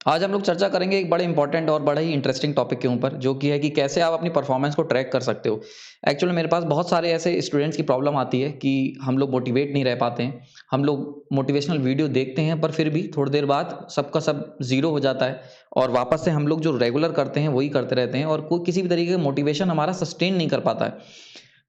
आज हम लोग चर्चा करेंगे एक बड़े इंपॉर्टेंट और बड़ा ही इंटरेस्टिंग टॉपिक के ऊपर, जो कि है कि कैसे आप अपनी परफॉर्मेंस को ट्रैक कर सकते हो। एक्चुअली मेरे पास बहुत सारे ऐसे स्टूडेंट्स की प्रॉब्लम आती है कि हम लोग मोटिवेट नहीं रह पाते हैं। हम लोग मोटिवेशनल वीडियो देखते हैं, पर फिर भी थोड़ी देर बाद सबका सब ज़ीरो हो जाता है और वापस से हम लोग जो रेगुलर करते हैं वही करते रहते हैं और कोई किसी भी तरीके का मोटिवेशन हमारा सस्टेन नहीं कर पाता है।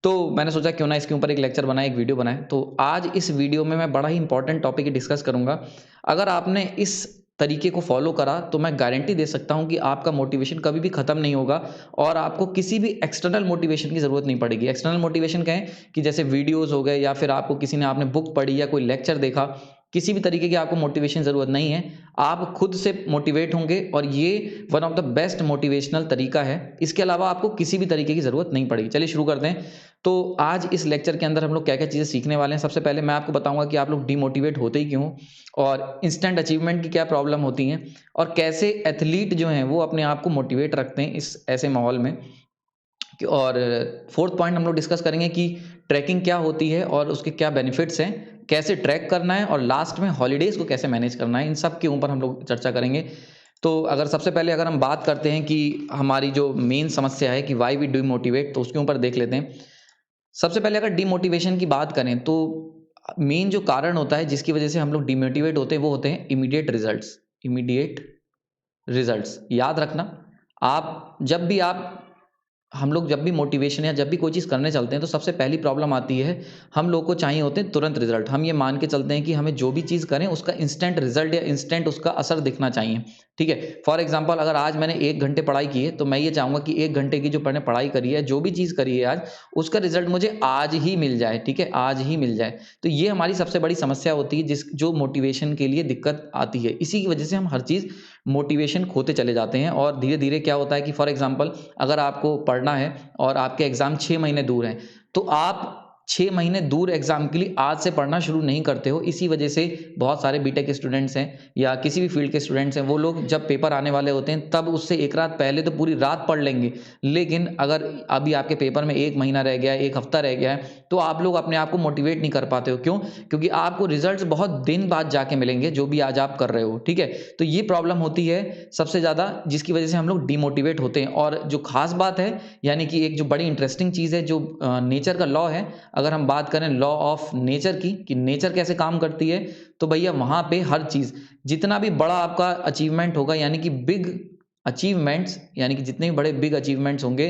तो मैंने सोचा क्यों ना इसके ऊपर एक लेक्चर बनाए, एक वीडियो बनाए। तो आज इस वीडियो में मैं बड़ा ही इंपॉर्टेंट टॉपिक डिस्कस करूँगा। अगर आपने इस तरीके को फॉलो करा तो मैं गारंटी दे सकता हूँ कि आपका मोटिवेशन कभी भी खत्म नहीं होगा और आपको किसी भी एक्सटर्नल मोटिवेशन की ज़रूरत नहीं पड़ेगी। एक्सटर्नल मोटिवेशन कहें कि जैसे वीडियोज़ हो गए या फिर आपको किसी ने आपने बुक पढ़ी या कोई लेक्चर देखा, किसी भी तरीके की आपको मोटिवेशन ज़रूरत नहीं है। आप खुद से मोटिवेट होंगे और ये one of the best motivational तरीका है। इसके अलावा आपको किसी भी तरीके की ज़रूरत नहीं पड़ेगी। चलिए शुरू करते हैं। तो आज इस लेक्चर के अंदर हम लोग क्या-क्या चीज़ें सीखने वाले हैं। सबसे पहले मैं आपको बताऊँगा कि आप लोग डिमोटिवेट होते ही क्यों हो और इंस्टेंट अचीवमेंट की क्या प्रॉब्लम होती हैं और कैसे एथलीट जो हैं वो अपने आप को मोटिवेट रखते हैं इस ऐसे माहौल में। और फोर्थ पॉइंट हम लोग डिस्कस करेंगे कि ट्रैकिंग क्या होती है और उसके क्या बेनिफिट्स हैं, कैसे ट्रैक करना है और लास्ट में हॉलीडेज़ को कैसे मैनेज करना है। इन सब के ऊपर हम लोग चर्चा करेंगे। तो अगर सबसे पहले अगर हम बात करते हैं कि हमारी जो मेन समस्या है कि व्हाई वी डिमोटिवेट, तो उसके ऊपर देख लेते हैं। सबसे पहले अगर डिमोटिवेशन की बात करें तो मेन जो कारण होता है जिसकी वजह से हम लोग डिमोटिवेट होते हैं वो होते हैं इमीडिएट रिजल्ट्स। इमीडिएट रिजल्ट्स याद रखना। आप जब भी आप हम लोग जब भी मोटिवेशन या जब भी कोई चीज़ करने चलते हैं तो सबसे पहली प्रॉब्लम आती है, हम लोग को चाहिए होते हैं तुरंत रिजल्ट। हम ये मान के चलते हैं कि हमें जो भी चीज़ करें उसका इंस्टेंट रिजल्ट या इंस्टेंट उसका असर दिखना चाहिए। ठीक है, फॉर एग्जांपल अगर आज मैंने 1 घंटे पढ़ाई की है तो मैं ये चाहूँगा कि 1 घंटे की जो मैंने पढ़ाई करी है, जो भी चीज़ करी है आज, उसका रिजल्ट मुझे आज ही मिल जाए। ठीक है, आज ही मिल जाए। तो ये हमारी सबसे बड़ी समस्या होती है जो मोटिवेशन के लिए दिक्कत आती है। इसी की वजह से हम हर चीज़ मोटिवेशन खोते चले जाते हैं और धीरे धीरे क्या होता है कि फॉर एग्जांपल अगर आपको पढ़ना है और आपके एग्ज़ाम 6 महीने दूर हैं, तो आप 6 महीने दूर एग्ज़ाम के लिए आज से पढ़ना शुरू नहीं करते हो। इसी वजह से बहुत सारे बीटेक के स्टूडेंट्स हैं या किसी भी फ़ील्ड के स्टूडेंट्स हैं, वो लोग जब पेपर आने वाले होते हैं, तब उससे 1 रात पहले तो पूरी रात पढ़ लेंगे। लेकिन अगर अभी आपके पेपर में 1 महीना रह गया है, 1 हफ़्ता रह गया है, तो आप लोग अपने आप को मोटिवेट नहीं कर पाते हो। क्यों? क्योंकि आपको रिज़ल्ट्स बहुत दिन बाद जाके मिलेंगे, जो भी आज आप कर रहे हो। ठीक है? तो ये प्रॉब्लम होती है सबसे ज़्यादा, जिसकी वजह से हम लोग डिमोटिवेट होते हैं। और जो ख़ास बात है, यानी कि एक जो बड़ी इंटरेस्टिंग चीज़ है, जो नेचर का लॉ है, अगर हम बात करें लॉ ऑफ नेचर की कि नेचर कैसे काम करती है, तो भैया वहाँ पे हर चीज़, जितना भी बड़ा आपका अचीवमेंट होगा, यानी कि बिग अचीवमेंट्स, यानी कि जितने भी बड़े बिग अचीवमेंट्स होंगे,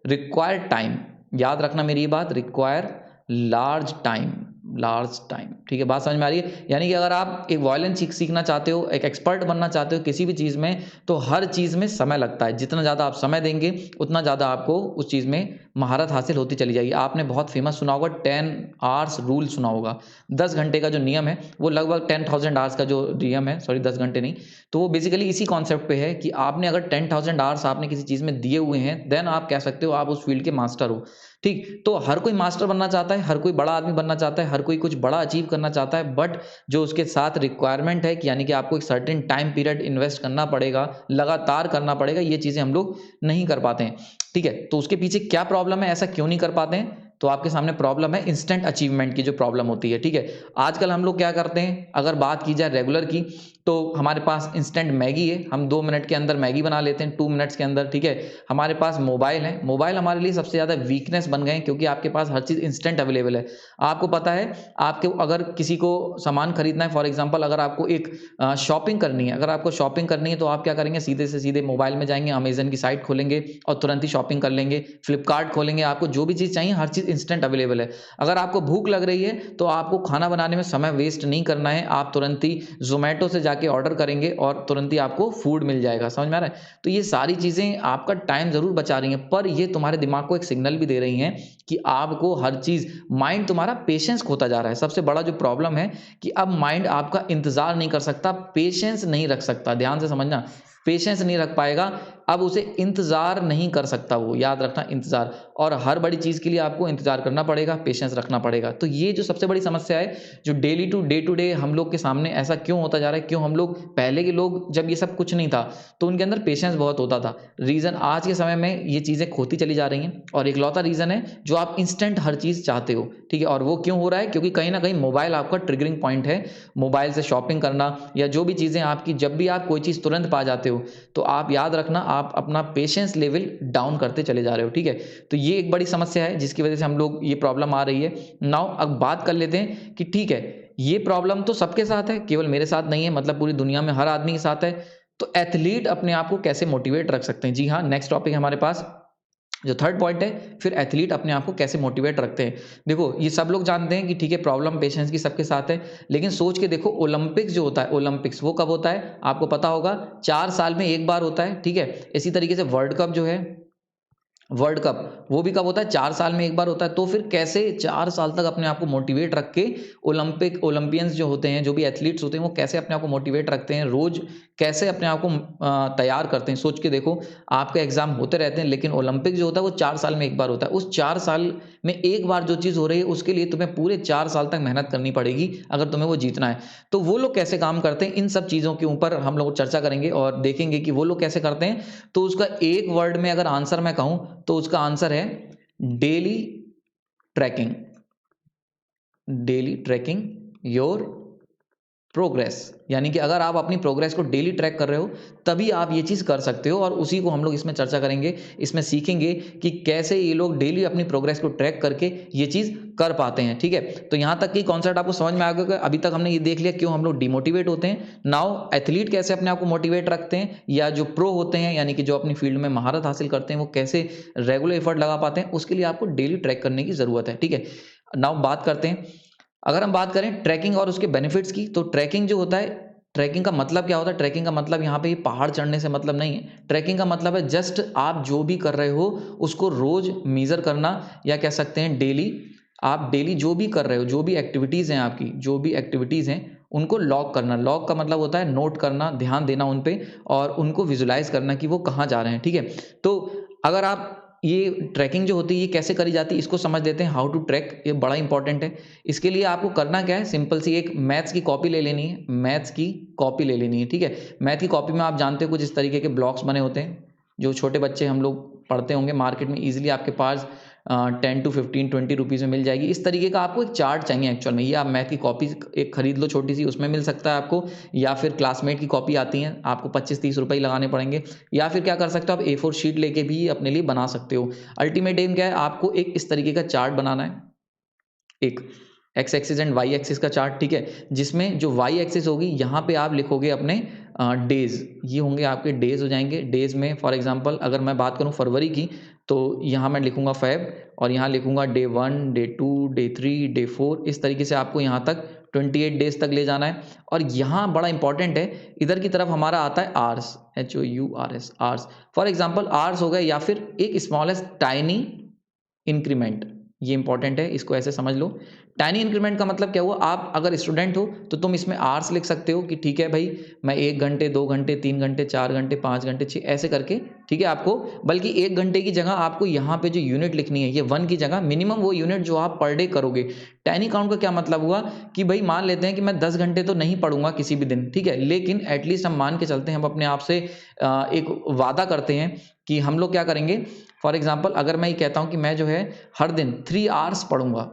रिक्वायर टाइम। याद रखना मेरी ये बात, require large time, large time. ठीक है, बात समझ में आ रही है? यानी कि अगर आप एक वायलिन सीखना चाहते हो, एक एक्सपर्ट बनना चाहते हो किसी भी चीज़ में, तो हर चीज़ में समय लगता है। जितना ज़्यादा आप समय देंगे, उतना ज़्यादा आपको उस चीज़ में महारत हासिल होती चली जाएगी। आपने बहुत फेमस सुना होगा, 10 आवर्स रूल सुना होगा। 10 घंटे का जो नियम है, वो लगभग 10,000 आवर्स का जो नियम है, सॉरी 10 घंटे नहीं, तो वो बेसिकली इसी कॉन्सेप्ट पे है कि आपने अगर 10,000 आवर्स आपने किसी चीज़ में दिए हुए हैं, देन आप कह सकते हो आप उस फील्ड के मास्टर हो। ठीक, तो हर कोई मास्टर बनना चाहता है, हर कोई बड़ा आदमी बनना चाहता है, हर कोई कुछ बड़ा अचीव करना चाहता है, बट जो उसके साथ रिक्वायरमेंट है कि यानी कि आपको एक सर्टेन टाइम पीरियड इन्वेस्ट करना पड़ेगा, लगातार करना पड़ेगा, ये चीज़ें हम लोग नहीं कर पाते हैं। ठीक है, तो उसके पीछे क्या प्रॉब्लम है, ऐसा क्यों नहीं कर पाते हैं? तो आपके सामने प्रॉब्लम है इंस्टेंट अचीवमेंट की, जो प्रॉब्लम होती है। ठीक है, आजकल हम लोग क्या करते हैं, अगर बात की जाए रेगुलर की, तो हमारे पास इंस्टेंट मैगी है, हम 2 मिनट के अंदर मैगी बना लेते हैं, 2 मिनट्स के अंदर। ठीक है, हमारे पास मोबाइल है, मोबाइल हमारे लिए सबसे ज़्यादा वीकनेस बन गए हैं, क्योंकि आपके पास हर चीज़ इंस्टेंट अवेलेबल है। आपको पता है, आपके अगर किसी को सामान खरीदना है, फॉर एग्जांपल अगर आपको एक शॉपिंग करनी है, अगर आपको शॉपिंग करनी है, तो आप क्या करेंगे, सीधे से सीधे मोबाइल में जाएँगे, अमेज़न की साइट खोलेंगे और तुरंत ही शॉपिंग कर लेंगे। फ्लिपकार्ट खोलेंगे, आपको जो भी चीज़ चाहिए, हर चीज़ इंस्टेंट अवेलेबल है। अगर आपको भूख लग रही है, तो आपको खाना बनाने में समय वेस्ट नहीं करना है, आप तुरंत ही ज़ोमैटो से जाके ऑर्डर करेंगे और तुरंत ही आपको फूड मिल जाएगा। समझ में आ रहा है? तो ये सारी चीज़ें आपका टाइम ज़रूर बचा रही हैं, पर ये तुम्हारे दिमाग को एक सिग्नल भी दे रही हैं कि आपको हर चीज़, माइंड तुम्हारा पेशेंस खोता जा रहा है। सबसे बड़ा जो प्रॉब्लम है कि अब माइंड आपका इंतज़ार नहीं कर सकता, पेशेंस नहीं रख सकता। ध्यान से समझना, पेशेंस नहीं रख पाएगा, अब उसे इंतज़ार नहीं कर सकता वो, याद रखना इंतज़ार। और हर बड़ी चीज़ के लिए आपको इंतज़ार करना पड़ेगा, पेशेंस रखना पड़ेगा। तो ये जो सबसे बड़ी समस्या है, जो डेली टू डे हम लोग के सामने ऐसा क्यों होता जा रहा है, क्यों हम लोग, पहले के लोग जब ये सब कुछ नहीं था, तो उनके अंदर पेशेंस बहुत होता था। रीज़न आज के समय में ये चीज़ें खोती चली जा रही हैं, और इकलौता रीज़न है जो आप इंस्टेंट हर चीज़ चाहते हो, ठीक है? और वो क्यों हो रहा है? क्योंकि कहीं न कहीं मोबाइल आपका ट्रिगरिंग पॉइंट है। मोबाइल से शॉपिंग करना या जो भी चीज़ें आपकी, जब भी आप कोई चीज़ तुरंत पा जाते हो, तो आप याद रखना आप अपना पेशेंस लेवल डाउन करते चले जा रहे हो, ठीक है? तो ये एक बड़ी समस्या है जिसकी वजह से हम लोग, ये प्रॉब्लम आ रही है। नाउ अब बात कर लेते हैं कि ठीक है, ये प्रॉब्लम तो सबके साथ है, केवल मेरे साथ नहीं है, मतलब पूरी दुनिया में हर आदमी के साथ है। तो एथलीट अपने आप को कैसे मोटिवेट रख सकते हैं? जी हाँ, नेक्स्ट टॉपिक है हमारे पास, जो थर्ड पॉइंट है, फिर एथलीट अपने आप को कैसे मोटिवेट रखते हैं। देखो, ये सब लोग जानते हैं कि ठीक है, प्रॉब्लम पेशेंस की सबके साथ है, लेकिन सोच के देखो, ओलंपिक्स जो होता है, ओलंपिक्स वो कब होता है? आपको पता होगा, 4 साल में 1 बार होता है, ठीक है? इसी तरीके से वर्ल्ड कप जो है, वर्ल्ड कप वो भी कब होता है? 4 साल में 1 बार होता है। तो फिर कैसे 4 साल तक अपने आप को मोटिवेट रख के, ओलंपियंस जो होते हैं, जो भी एथलीट्स होते हैं, वो कैसे अपने आप को मोटिवेट रखते हैं, रोज़ कैसे अपने आप को तैयार करते हैं। सोच के देखो, आपके एग्ज़ाम होते रहते हैं, लेकिन ओलंपिक जो होता है वो 4 साल में 1 बार होता है। उस 4 साल में 1 बार जो चीज़ हो रही है, उसके लिए तुम्हें पूरे 4 साल तक मेहनत करनी पड़ेगी, अगर तुम्हें वो जीतना है। तो वो लोग कैसे काम करते हैं, इन सब चीज़ों के ऊपर हम लोग चर्चा करेंगे और देखेंगे कि वो लोग कैसे करते हैं। तो उसका एक वर्ड में अगर आंसर मैं कहूँ, तो उसका आंसर है daily tracking. Daily tracking your progress. यानी कि अगर आप अपनी प्रोग्रेस को डेली ट्रैक कर रहे हो, तभी आप ये चीज़ कर सकते हो, और उसी को हम लोग इसमें चर्चा करेंगे। इसमें सीखेंगे कि कैसे ये लोग डेली अपनी प्रोग्रेस को ट्रैक करके ये चीज़ कर पाते हैं, ठीक है? तो यहाँ तक की कॉन्सेप्ट आपको समझ में आ गया। अभी तक हमने ये देख लिया क्यों हम लोग डिमोटिवेट होते हैं। नाउ एथलीट कैसे अपने आप को मोटिवेट रखते हैं, या जो प्रो होते हैं, यानी कि जो अपनी फील्ड में महारत हासिल करते हैं, वो कैसे रेगुलर एफर्ट लगा पाते हैं, उसके लिए आपको डेली ट्रैक करने की ज़रूरत है, ठीक है? नाउ बात करते हैं, अगर हम बात करें ट्रैकिंग और उसके बेनिफिट्स की, तो ट्रैकिंग जो होता है, ट्रैकिंग का मतलब क्या होता है? ट्रैकिंग का मतलब यहाँ पे ये पहाड़ चढ़ने से मतलब नहीं है। ट्रैकिंग का मतलब है जस्ट आप जो भी कर रहे हो, उसको रोज मेजर करना, या कह सकते हैं डेली, आप डेली जो भी कर रहे हो, जो भी एक्टिविटीज़ हैं आपकी, जो भी एक्टिविटीज़ हैं, उनको लॉग करना। लॉग का मतलब होता है नोट करना, ध्यान देना उन पे, और उनको विजुलाइज करना कि वो कहाँ जा रहे हैं, ठीक है? तो अगर आप, ये ट्रैकिंग जो होती है ये कैसे करी जाती है, इसको समझ लेते हैं। हाउ टू ट्रैक, ये बड़ा इंपॉर्टेंट है। इसके लिए आपको करना क्या है, सिंपल सी एक मैथ्स की कॉपी ले लेनी है, मैथ्स की कॉपी ले लेनी है, ठीक है? मैथ की कॉपी में आप जानते हो कुछ इस तरीके के ब्लॉक्स बने होते हैं, जो छोटे बच्चे हम लोग पढ़ते होंगे, मार्केट में ईजिली आपके पास 10 टू 15 20 रुपीज़ में मिल जाएगी। इस तरीके का आपको एक चार्ट चाहिए एक्चुअल में। ये आप मैथ की कॉपी एक खरीद लो छोटी सी, उसमें मिल सकता है आपको, या फिर क्लासमेट की कॉपी आती हैं, आपको 25-30 रुपए ही लगाने पड़ेंगे, या फिर क्या कर सकते हो आप, A4 शीट लेके भी अपने लिए बना सकते हो। अल्टीमेट एम क्या है, आपको एक इस तरीके का चार्ट बनाना है, एक X axis and Y axis का चार्ट, ठीक है? जिसमें जो वाई एक्सिस होगी, यहाँ पे आप लिखोगे अपने डेज, ये होंगे आपके डेज हो जाएंगे। डेज में फॉर एग्जांपल अगर मैं बात करूँ फरवरी की, तो यहाँ मैं लिखूंगा फेब, और यहाँ लिखूंगा डे 1, डे 2, डे 3, डे 4। इस तरीके से आपको यहाँ तक 28 डेज तक ले जाना है। और यहाँ बड़ा इंपॉर्टेंट है, इधर की तरफ हमारा आता है hours, HOURS, hours. For example hours हो गए, या फिर एक स्मॉलेस्ट टाइनी इंक्रीमेंट, ये इंपॉर्टेंट है, इसको ऐसे समझ लो। टाइनी इंक्रीमेंट का मतलब क्या हुआ, आप अगर स्टूडेंट हो तो तुम इसमें आवर्स लिख सकते हो कि ठीक है भाई, मैं 1 घंटे, 2 घंटे, 3 घंटे, 4 घंटे, 5 घंटे, 6 ऐसे करके, ठीक है? आपको बल्कि 1 घंटे की जगह आपको यहाँ पे जो यूनिट लिखनी है, ये 1 की जगह मिनिमम वो यूनिट जो आप पर डे करोगे। टाइनी काउंट का क्या मतलब हुआ कि भाई मान लेते हैं कि मैं 10 घंटे तो नहीं पढ़ूंगा किसी भी दिन, ठीक है? लेकिन एटलीस्ट हम मान के चलते हैं, हम अपने आप से एक वादा करते हैं कि हम लोग क्या करेंगे। फॉर एग्जाम्पल अगर मैं ये कहता हूँ कि मैं जो है हर दिन 3 आवर्स पढ़ूंगा,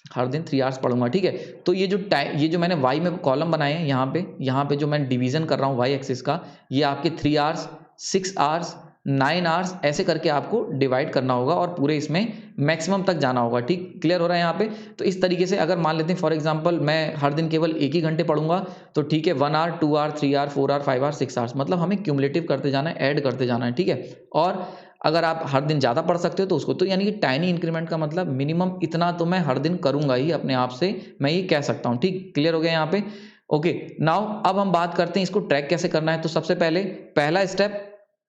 हर दिन 3 आवर्स पढ़ूंगा, ठीक है? तो ये जो टाइम, ये जो मैंने वाई में कॉलम बनाए हैं, यहाँ पे जो मैं डिवीजन कर रहा हूँ वाई एक्सिस का, ये आपके 3 आवर्स, 6 आवर्स, 9 आवर्स ऐसे करके आपको डिवाइड करना होगा, और पूरे इसमें मैक्सिमम तक जाना होगा, ठीक? क्लियर हो रहा है यहाँ पे? तो इस तरीके से अगर मान लेते हैं फॉर एग्जाम्पल मैं हर दिन केवल 1 ही घंटे पढ़ूंगा, तो ठीक है, 1 hour, 2 hour, 3 hour, 4 hour, 5 hour, 6 hours, मतलब हमें क्यूमुलेटिव करते जाना है, ऐड करते जाना है, ठीक है? और अगर आप हर दिन ज़्यादा पढ़ सकते हो तो उसको, तो यानी कि टाइनी इंक्रीमेंट का मतलब मिनिमम इतना तो मैं हर दिन करूंगा ही अपने आप से, मैं ये कह सकता हूँ, ठीक? क्लियर हो गया यहाँ पे? ओके, नाउ अब हम बात करते हैं इसको ट्रैक कैसे करना है। तो सबसे पहले पहला स्टेप,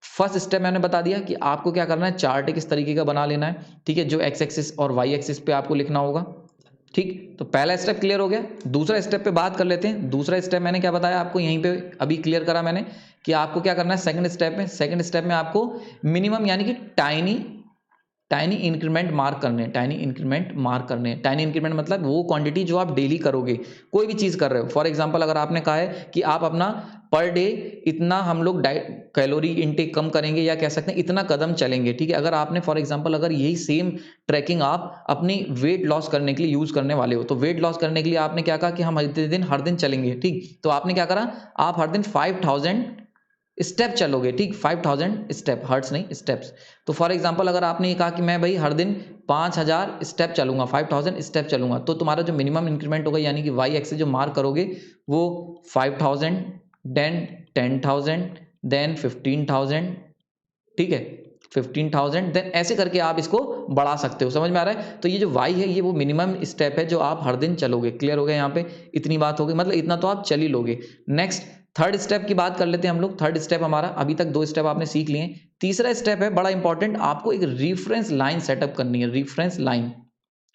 फर्स्ट स्टेप मैंने बता दिया कि आपको क्या करना है, चार्ट एक इस तरीके का बना लेना है, ठीक है? जो एक्स एक्सिस और वाई एक्सिस पे आपको लिखना होगा, ठीक, तो पहला स्टेप क्लियर हो गया। दूसरा स्टेप पे बात कर लेते हैं। दूसरा स्टेप मैंने क्या बताया आपको, यहीं पे अभी क्लियर करा मैंने कि आपको क्या करना है सेकंड स्टेप में। सेकंड स्टेप में आपको मिनिमम यानी कि टाइनी टाइनी इंक्रीमेंट मार्क करने हैं। टाइनी इंक्रीमेंट मार्क करने हैं। टाइनी इंक्रीमेंट मतलब वो क्वांटिटी जो आप डेली करोगे, कोई भी चीज़ कर रहे हो। फॉर एग्जांपल अगर आपने कहा है कि आप अपना पर डे इतना हम लोग डाइट कैलोरी इनटेक कम करेंगे, या कह सकते हैं इतना कदम चलेंगे, ठीक है। अगर आपने फॉर एग्जांपल अगर यही सेम ट्रैकिंग आप अपनी वेट लॉस करने के लिए यूज़ करने वाले हो, तो वेट लॉस करने के लिए आपने क्या कहा कि हम हर दिन चलेंगे, ठीक। तो आपने क्या करा, आप हर दिन 5000 स्टेप चलोगे, ठीक। 5000 स्टेप, हर्ट्स नहीं स्टेप्स। तो फॉर एग्जांपल अगर आपने ये कहा कि मैं भाई हर दिन 5000 स्टेप चलूंगा, 5000 स्टेप चलूंगा, तो तुम्हारा जो मिनिमम इंक्रीमेंट होगा यानी कि वाई एक्सिस जो मार्क करोगे वो 5000, देन 10000, देन 15000, ठीक है। 15000 देन ऐसे करके आप इसको बढ़ा सकते हो। समझ में आ रहा है। तो ये जो वाई है ये वो मिनिमम स्टेप है जो आप हर दिन चलोगे। क्लियर हो गया यहाँ पे, इतनी बात हो गई, मतलब इतना तो आप चल ही लोगे। नेक्स्ट थर्ड स्टेप की बात कर लेते हैं हम लोग। थर्ड स्टेप हमारा, अभी तक 2 स्टेप आपने सीख लिए। तीसरा स्टेप है बड़ा इंपॉर्टेंट, आपको एक रेफरेंस लाइन सेटअप करनी है। रेफरेंस लाइन,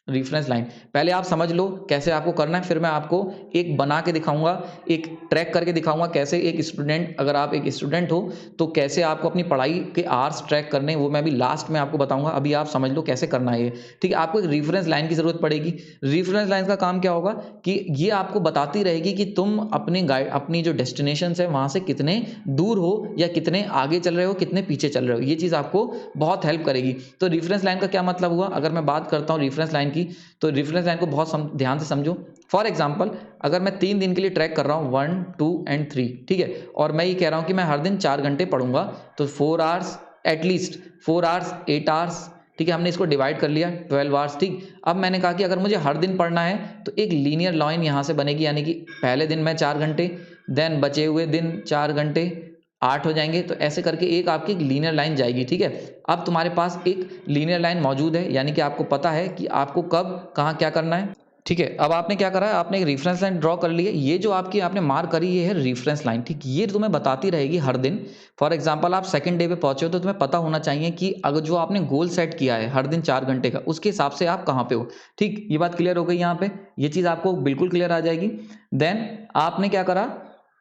रेफरेंस लाइन पहले आप समझ लो कैसे आपको करना है, फिर मैं आपको एक बना के दिखाऊंगा, एक ट्रैक करके दिखाऊंगा कैसे एक स्टूडेंट, अगर आप एक स्टूडेंट हो तो कैसे आपको अपनी पढ़ाई के आवर्स ट्रैक करने हैं, वो मैं अभी लास्ट में आपको बताऊंगा। अभी आप समझ लो कैसे करना है ये, ठीक है। आपको एक रेफरेंस लाइन की जरूरत पड़ेगी। रेफरेंस लाइन का काम क्या होगा कि ये आपको बताती रहेगी कि तुम अपने गाइड, अपनी जो डेस्टिनेशन है वहां से कितने दूर हो, या कितने आगे चल रहे हो, कितने पीछे चल रहे हो। ये चीज़ आपको बहुत हेल्प करेगी। तो रेफरेंस लाइन का क्या मतलब हुआ, अगर मैं बात करता हूँ रेफरेंस लाइन की, तो रेफरेंस लाइन को बहुत ध्यान से समझो। फॉर एग्जांपल अगर मैं 3 दिन के लिए ट्रैक कर रहा हूँ 1 2 एंड 3, ठीक है, और मैं ये कह रहा हूँ कि मैं हर दिन 4 घंटे पढ़ूंगा, तो 4 आवर्स, एटलीस्ट 4 आवर्स 8 आवर्स, ठीक है। हमने इसको डिवाइड कर लिया 12 आवर्स, ठीक। अब मैंने कहा कि अगर मुझे हर दिन पढ़ना है तो एक लीनियर लाइन यहाँ से बनेगी, यानी कि पहले दिन मैं 4 घंटे, देन बचे हुए दिन 4 घंटे, 8 हो जाएंगे। तो ऐसे करके एक आपकी लीनियर लाइन जाएगी, ठीक है। अब तुम्हारे पास एक लीनियर लाइन मौजूद है, यानी कि आपको पता है कि आपको कब कहाँ क्या करना है, ठीक है। अब आपने क्या करा है, आपने एक रेफरेंस लाइन ड्रॉ कर ली है। ये जो आपकी आपने मार्क करी ये है रेफरेंस लाइन, ठीक। ये तुम्हें बताती रहेगी हर दिन। फॉर एग्जांपल आप सेकंड डे पे पहुंचे हो तो तुम्हें पता होना चाहिए कि अगर जो आपने गोल सेट किया है हर दिन 4 घंटे का, उसके हिसाब से आप कहाँ पे हो, ठीक। ये बात क्लियर हो गई यहाँ पे, ये चीज़ आपको बिल्कुल क्लियर आ जाएगी। देन आपने क्या करा,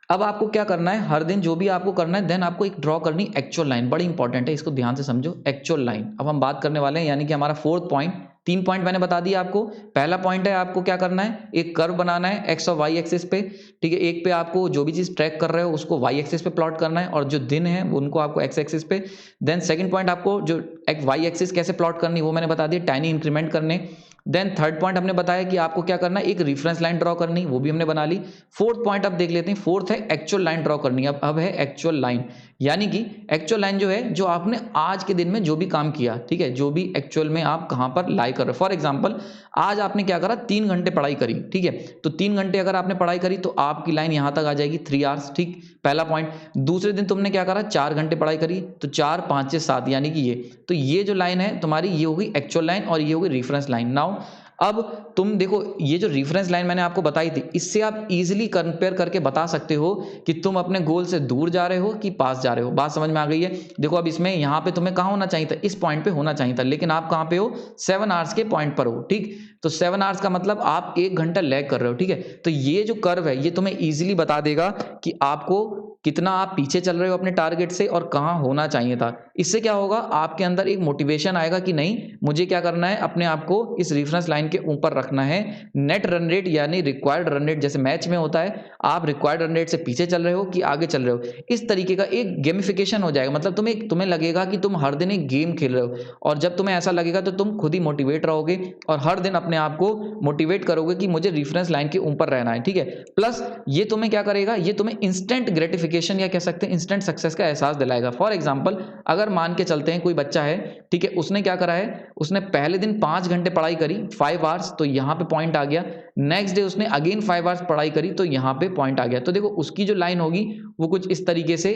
अब आपको क्या करना है, हर दिन जो भी आपको करना है, देन आपको एक ड्रॉ करनी एक्चुअल लाइन। बड़ी इंपॉर्टेंट है, इसको ध्यान से समझो। एक्चुअल लाइन अब हम बात करने वाले हैं, यानी कि हमारा फोर्थ पॉइंट। 3 पॉइंट मैंने बता दिया आपको। पहला पॉइंट है आपको क्या करना है, एक कर्व बनाना है एक्स और वाई एक्सिस पे, ठीक है। एक पे आपको जो भी चीज ट्रैक कर रहे हो उसको वाई एक्सिस पे प्लॉट करना है, और जो दिन है उनको आपको एक्स एक्सिस पे। देन सेकंड पॉइंट, आपको जो वाई एक्सिस कैसे प्लॉट करनी है वो मैंने बता दिया, टाइनी इंक्रीमेंट करने। देन थर्ड पॉइंट हमने बताया कि आपको क्या करना है, एक रेफरेंस लाइन ड्रॉ करनी, वो भी हमने बना ली। फोर्थ पॉइंट अब देख लेते हैं। फोर्थ है एक्चुअल लाइन ड्रॉ करनी। अब है एक्चुअल लाइन, यानी कि एक्चुअल लाइन जो है, जो आपने आज के दिन में जो भी काम किया, ठीक है, जो भी एक्चुअल में आप कहां पर लाई कर रहे हो। फॉर एग्जांपल आज आपने क्या करा, 3 घंटे पढ़ाई करी, ठीक है। तो 3 घंटे अगर आपने पढ़ाई करी तो आपकी लाइन यहां तक आ जाएगी 3 आवर्स, ठीक। पहला पॉइंट। दूसरे दिन तुमने क्या करा, 4 घंटे पढ़ाई करी, तो 4 5 से 7 यानी कि ये, तो ये जो लाइन है तुम्हारी ये होगी एक्चुअल लाइन, और ये होगी रेफरेंस लाइन। नाउ अब तुम देखो, ये जो रेफरेंस लाइन मैंने आपको बताई थी, इससे आप इजीली कंपेयर करके बता सकते हो कि तुम अपने गोल से दूर जा रहे हो कि पास जा रहे हो। बात समझ में आ गई है। देखो अब इसमें यहाँ पे तुम्हें कहाँ होना चाहिए था, इस पॉइंट पे होना चाहिए था, लेकिन आप कहाँ पे हो, 7 आवर्स के पॉइंट पर हो, ठीक। तो 7 आवर्स का मतलब आप 1 घंटा लैग कर रहे हो, ठीक है। तो ये जो कर्व है ये तुम्हें इजीली बता देगा कि आपको कितना आप पीछे चल रहे हो अपने टारगेट से और कहाँ होना चाहिए था। इससे क्या होगा, आपके अंदर एक मोटिवेशन आएगा कि नहीं, मुझे क्या करना है, अपने आप को इस रेफरेंस लाइन के ऊपर रखना है। नेट रन रेट यानी रिक्वायर्ड रन रेट, जैसे मैच में होता है, आप रिक्वायर्ड रन रेट से पीछे चल रहे हो कि आगे चल रहे हो, इस तरीके का एक गेमिफिकेशन हो जाएगा। मतलब तुम्हें लगेगा कि तुम हर दिन एक गेम खेल रहे हो, और जब तुम्हें ऐसा लगेगा तो तुम खुद ही मोटिवेट रहोगे और हर दिन अपने आप को मोटिवेट करोगे कि मुझे रेफरेंस लाइन के ऊपर रहना है, ठीक है। प्लस ये तुम्हें क्या करेगा, ये तुम्हें इंस्टेंट ग्रेटिफिकेशन या कह सकते हैं इंस्टेंट सक्सेस का एहसास दिलाएगा। फॉर एग्जांपल अगर मान के चलते हैं कोई बच्चा है, ठीक है, उसने क्या करा है, उसने पहले दिन 5 घंटे पढ़ाई करी, 5 आवर्स, तो यहाँ पे पॉइंट आ गया। नेक्स्ट डे उसने अगेन 5 आवर्स पढ़ाई करी, तो यहाँ पे पॉइंट आ गया। तो देखो उसकी जो लाइन होगी वो कुछ इस तरीके से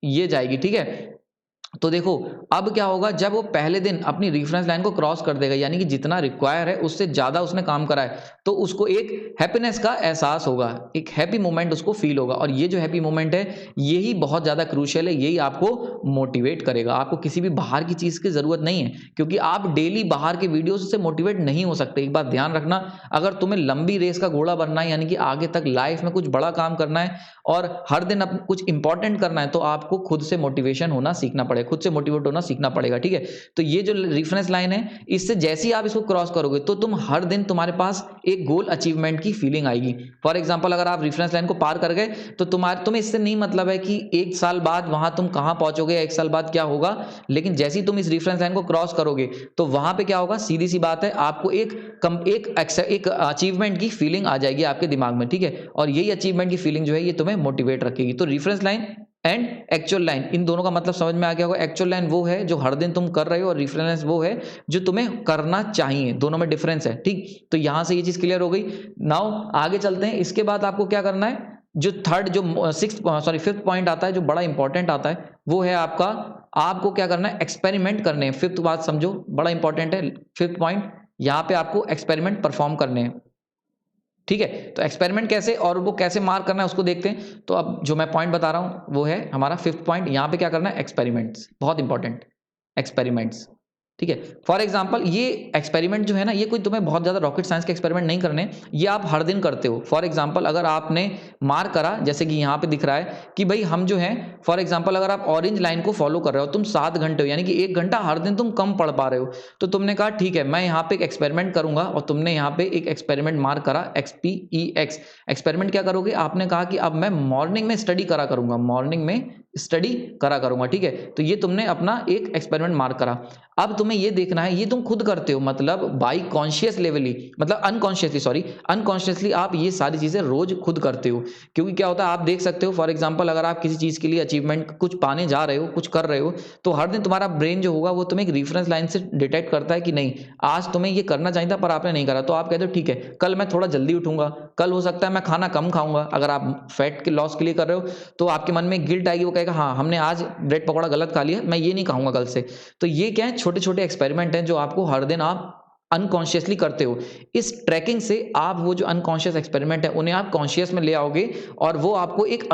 ये जाएगी, ठीक है। तो देखो अब क्या होगा, जब वो पहले दिन अपनी रेफरेंस लाइन को क्रॉस कर देगा, यानी कि जितना रिक्वायर है उससे ज़्यादा उसने काम करा है, तो उसको एक हैप्पीनेस का एहसास होगा, एक हैप्पी मोमेंट उसको फील होगा। और ये जो हैप्पी मोमेंट है यही बहुत ज़्यादा क्रूशियल है, यही आपको मोटिवेट करेगा। आपको किसी भी बाहर की चीज़ की ज़रूरत नहीं है, क्योंकि आप डेली बाहर के वीडियोज से मोटिवेट नहीं हो सकते। एक बात ध्यान रखना, अगर तुम्हें लंबी रेस का घोड़ा बनना है, यानी कि आगे तक लाइफ में कुछ बड़ा काम करना है और हर दिन कुछ इंपॉर्टेंट करना है, तो आपको खुद से मोटिवेशन होना सीखना पड़ेगा, खुद से मोटिवेट होना सीखना पड़ेगा। ठीक है, तो ये जो रेफरेंस लाइन है, इससे जैसे ही आप इसको क्रॉस करोगे तो तुम हर दिन तुम्हारे पास एक गोल अचीवमेंट की फीलिंग आएगी। फॉर एग्जांपल, अगर आप रेफरेंस लाइन को पार कर गए तो तुम्हें इससे नहीं मतलब है कि एक साल बाद वहां तुम कहां पहुंचोगे या एक साल बाद क्या होगा, लेकिन जैसे ही तुम इस रेफरेंस लाइन को क्रॉस करोगे तो वहां पे क्या होगा, सीधी सी बात है, आपको एक अचीवमेंट की फीलिंग आ जाएगी आपके दिमाग में। ठीक है, और यही अचीवमेंट की फीलिंग जो है ये तुम्हें मोटिवेट रखेगी। तो reference line and actual line, इन दोनों का मतलब समझ में आ गया होगा। एक्चुअल लाइन वो है जो हर दिन तुम कर रहे हो, और रेफरेंस वो है जो तुम्हें करना चाहिए। दोनों में डिफरेंस है। ठीक, तो यहां से ये चीज क्लियर हो गई। नाउ आगे चलते हैं। इसके बाद आपको क्या करना है, जो फिफ्थ पॉइंट आता है, जो बड़ा इंपॉर्टेंट आता है, वो है आपको क्या करना है, एक्सपेरिमेंट करने हैं। फिफ्थ बात समझो, बड़ा इंपॉर्टेंट है फिफ्थ पॉइंट। यहां पे आपको एक्सपेरिमेंट परफॉर्म करने हैं। ठीक है, तो एक्सपेरिमेंट कैसे और वो कैसे मार्क करना है उसको देखते हैं। तो अब जो मैं पॉइंट बता रहा हूं वो है हमारा फिफ्थ पॉइंट। यहां पे क्या करना है, एक्सपेरिमेंट्स, बहुत इंपॉर्टेंट, एक्सपेरिमेंट्स। ठीक है, फॉर एग्जाम्पल ये एक्सपेरिमेंट जो है ना, ये कोई तुम्हें बहुत ज्यादा रॉकेट साइंस के एक्सपेरिमेंट नहीं करने, ये आप हर दिन करते हो। फॉर एग्जाम्पल, अगर आपने मार्क करा, जैसे कि यहाँ पे दिख रहा है कि भाई हम जो है, फॉर एग्जाम्पल अगर आप ऑरेंज लाइन को फॉलो कर रहे हो, तुम 7 घंटे हो, यानी कि 1 घंटा हर दिन तुम कम पढ़ पा रहे हो, तो तुमने कहा ठीक है मैं यहाँ पे एक एक्सपेरिमेंट करूंगा, और तुमने यहाँ पे एक एक्सपेरिमेंट मार्क करा, XPEX। एक्सपेरिमेंट क्या करोगे, आपने कहा कि अब मैं मॉर्निंग में स्टडी करा करूंगा, मॉर्निंग में स्टडी करा करूंगा। ठीक है, तो ये तुमने अपना एक एक्सपेरिमेंट मार्क करा। अब तुम्हें ये देखना है, ये तुम खुद करते हो, मतलब बाई कॉन्शियस लेवली, मतलब अनकॉन्शियसली आप ये सारी चीजें रोज खुद करते हो। क्योंकि क्या होता है, आप देख सकते हो, फॉर एग्जांपल अगर आप किसी चीज के लिए अचीवमेंट कुछ पाने जा रहे हो, कुछ कर रहे हो, तो हर दिन तुम्हारा ब्रेन जो होगा वो तुम्हें एक रेफरेंस लाइन से डिटेक्ट करता है कि नहीं, आज तुम्हें ये करना चाहिए था पर आपने नहीं करा। तो आप कहते हो ठीक है, कल मैं थोड़ा जल्दी उठूंगा, कल हो सकता है मैं खाना कम खाऊंगा। अगर आप फैट के लॉस के लिए कर रहे हो तो आपके मन में गिल्ट आएगी, वो कहेगा हाँ हमने आज ब्रेड पकौड़ा गलत खा लिया, मैं ये नहीं खाऊंगा कल से। तो ये क्या है, छोटे छोटे एक्सपेरिमेंट हैं जो आपको हर दिन आप अनकॉन्शियसली करते हो। इस ट्रैकिंग से आप वो जो अनकॉन्शियस एक्सपेरिमेंट है उन्हें आप कॉन्शियस में ले आओगे, और वो आपको एक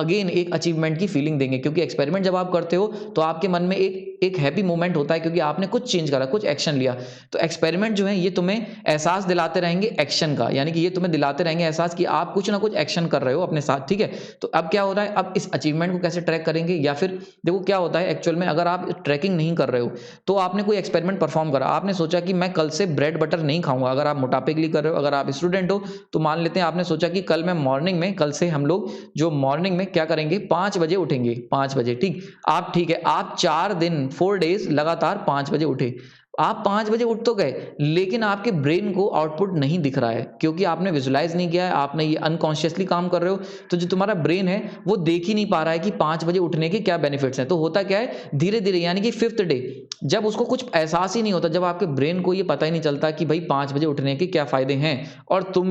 अचीवमेंट की फीलिंग देंगे। क्योंकि एक्सपेरिमेंट जब आप करते हो तो आपके मन में एक हैप्पी मोमेंट होता है, क्योंकि आपने कुछ चेंज करा, कुछ एक्शन लिया। तो एक्सपेरिमेंट जो है ये तुम्हें एहसास दिलाते रहेंगे एक्शन का, यानी कि ये तुम्हें दिलाते रहेंगे एहसास कि आप कुछ ना कुछ एक्शन कर रहे हो अपने साथ। ठीक है, तो अब क्या हो रहा है, अब इस अचीवमेंट को कैसे ट्रैक करेंगे, या फिर देखो क्या होता है एक्चुअल में, अगर आप ट्रैकिंग नहीं कर रहे हो तो आपने कोई एक्सपेरिमेंट परफॉर्म करा, आपने सोचा कि मैं कल से ब्रेड बटर नहीं खाऊंगा। अगर आप मोटापे के लिए कर रहे हो, अगर आप स्टूडेंट हो तो मान लेते हैं आपने सोचा कि कल मैं मॉर्निंग में, कल से हम लोग जो मॉर्निंग में क्या करेंगे, 5 बजे उठेंगे, 5 बजे। ठीक है, आप 4 दिन 4 डेज लगातार 5 बजे उठे। आप 5 बजे उठ तो गए, लेकिन आपके ब्रेन को आउटपुट नहीं दिख रहा है, क्योंकि आपने विजुलाइज नहीं किया है, आपने ये अनकॉन्शियसली काम कर रहे हो। तो जो तुम्हारा ब्रेन है वो देख ही नहीं पा रहा है कि 5 बजे उठने के क्या बेनिफिट्स हैं। तो होता क्या है, धीरे धीरे, यानी कि फिफ्थ डे, जब उसको कुछ एहसास ही नहीं होता, जब आपके ब्रेन को ये पता ही नहीं चलता कि भाई 5 बजे उठने के क्या फायदे हैं, और तुम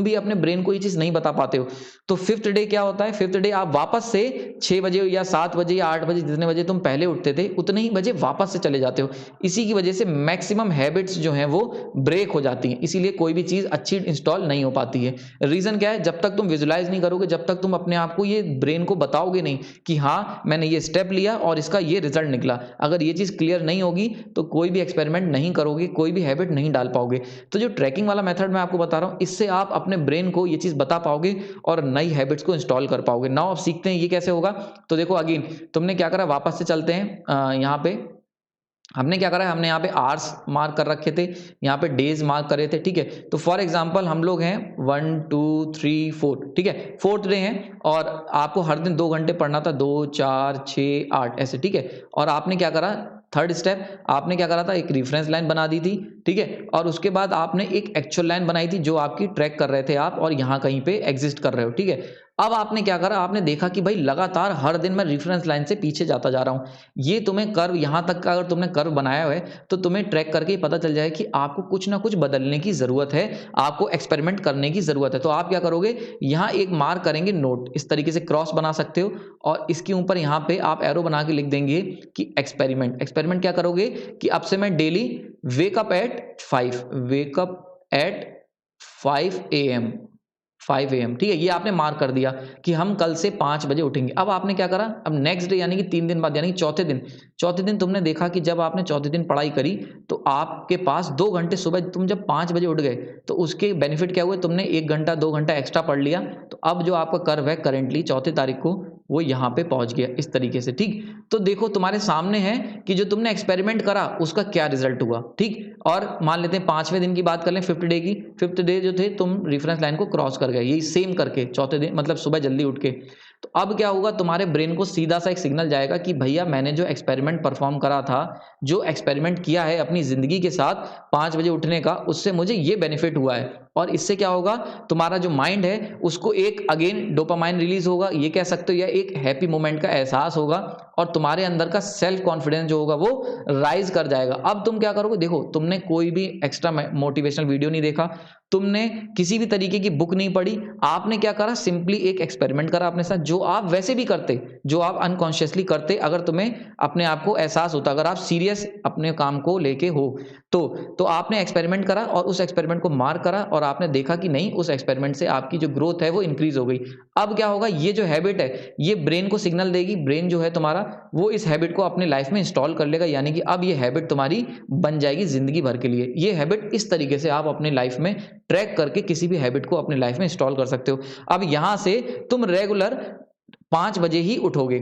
भी अपने ब्रेन को ये चीज नहीं बता पाते हो, तो फिफ्थ डे क्या होता है, फिफ्थ डे आप वापस से 6 बजे या 7 बजे या 8 बजे, जितने बजे तुम पहले उठते थे उतने ही बजे वापस से चले जाते हो। इसी की वजह से मैक्सिमम हैबिट्स जो हैं वो ब्रेक हो जाती हैं, इसीलिए कोई भी चीज अच्छी इंस्टॉल नहीं हो पाती है। रीजन क्या है, जब तक तुम विजुलाइज नहीं करोगे, जब तक तुम अपने आप को ये ब्रेन को बताओगे नहीं कि हाँ मैंने ये स्टेप लिया और इसका ये रिजल्ट निकला, अगर ये चीज क्लियर नहीं होगी तो कोई भी एक्सपेरिमेंट नहीं करोगे, कोई भी हैबिट नहीं डाल पाओगे। तो जो ट्रैकिंग वाला मेथड मैं आपको बता रहा हूं, इससे आप अपने ब्रेन को ये चीज बता पाओगे और नई हैबिट्स को इंस्टॉल कर पाओगे। नाउ अब सीखते हैं ये कैसे होगा। तो देखो अगेन तुमने क्या करा, वापस से चलते हैं यहाँ पे। हमने क्या करा है, हमने यहाँ पे आवर्स मार्क कर रखे थे, यहाँ पे डेज मार्क करे थे। ठीक है, तो फॉर एग्जांपल हम लोग हैं 1 2 3 4, ठीक है, फोर्थ डे हैं, और आपको हर दिन 2 घंटे पढ़ना था, 2 4 6 8 ऐसे। ठीक है, और आपने क्या करा, थर्ड स्टेप आपने क्या करा था, एक रेफरेंस लाइन बना दी थी। ठीक है, और उसके बाद आपने एक एक्चुअल लाइन बनाई थी जो आपकी ट्रैक कर रहे थे आप, और यहाँ कहीं पे एग्जिस्ट कर रहे हो। ठीक है, अब आपने क्या करा, आपने देखा कि भाई लगातार हर दिन मैं रेफरेंस लाइन से पीछे जाता जा रहा हूँ। ये तुम्हें कर्व यहाँ तक का अगर तुमने कर्व बनाया हुआ है तो तुम्हें ट्रैक करके ही पता चल जाए कि आपको कुछ ना कुछ बदलने की ज़रूरत है, आपको एक्सपेरिमेंट करने की ज़रूरत है। तो आप क्या करोगे, यहाँ एक मार्क करेंगे नोट, इस तरीके से क्रॉस बना सकते हो और इसके ऊपर यहाँ पे आप एरो बना के लिख देंगे कि एक्सपेरिमेंट। एक्सपेरिमेंट क्या करोगे कि अब से मैं daily wake up at 5, wake up at 5 AM, 5 AM, ठीक है। ये आपने मार्क कर दिया कि हम कल से 5 बजे उठेंगे। अब आपने क्या करा, अब नेक्स्ट डे यानी कि 3 दिन बाद यानी कि चौथे दिन तुमने देखा कि जब आपने चौथे दिन पढ़ाई करी तो आपके पास 2 घंटे, सुबह तुम जब 5 बजे उठ गए तो उसके बेनिफिट क्या हुए, तुमने 1 घंटा 2 घंटा एक्स्ट्रा पढ़ लिया। तो अब जो आपका कर्व है करेंटली चौथे तारीख को वो यहाँ पे पहुंच गया इस तरीके से, ठीक। तो देखो तुम्हारे सामने है कि जो तुमने एक्सपेरिमेंट करा उसका क्या रिजल्ट हुआ, ठीक। और मान लेते हैं 5वें दिन की बात कर लें, 5th डे की, 5th डे जो थे तुम रेफरेंस लाइन को क्रॉस कर गए, यही सेम करके चौथे दिन मतलब सुबह जल्दी उठ के। तो अब क्या होगा, तुम्हारे ब्रेन को सीधा सा एक सिग्नल जाएगा कि भैया मैंने जो एक्सपेरिमेंट परफॉर्म करा था, जो एक्सपेरिमेंट किया है अपनी जिंदगी के साथ 5 बजे उठने का, उससे मुझे ये बेनिफिट हुआ है। और इससे क्या होगा, तुम्हारा जो माइंड है उसको एक अगेन डोपामाइन रिलीज होगा, ये कह सकते हो, या एक हैप्पी मोमेंट का एहसास होगा और तुम्हारे अंदर का सेल्फ कॉन्फिडेंस जो होगा वो राइज कर जाएगा। अब तुम क्या करोगे, देखो तुमने कोई भी एक्स्ट्रा मोटिवेशनल वीडियो नहीं देखा, तुमने किसी भी तरीके की बुक नहीं पढ़ी, आपने क्या करा, सिंपली एक एक्सपेरिमेंट करा अपने साथ, जो आप वैसे भी करते, जो आप अनकॉन्शियसली करते, अगर तुम्हें अपने आप को एहसास होता, अगर आप सीरियस अपने काम को लेके हो तो आपने एक्सपेरिमेंट करा और उस एक्सपेरिमेंट को मार्क करा और आपने देखा कि नहीं, उस एक्सपेरिमेंट से आपकी जो ग्रोथ है वो इंक्रीज हो गई। अब क्या होगा, ये जो हैबिट है ये ब्रेन को सिग्नल देगी, ब्रेन जो है तुम्हारा वो इस हैबिट को अपने लाइफ में इंस्टॉल कर लेगा, यानी कि अब ये हैबिट तुम्हारी बन जाएगी जिंदगी भर के लिए। ये हैबिट इस तरीके से आप अपने लाइफ में ट्रैक करके किसी भी हैबिट को अपने लाइफ में इंस्टॉल कर सकते हो। अब यहां से तुम रेगुलर 5 बजे ही उठोगे,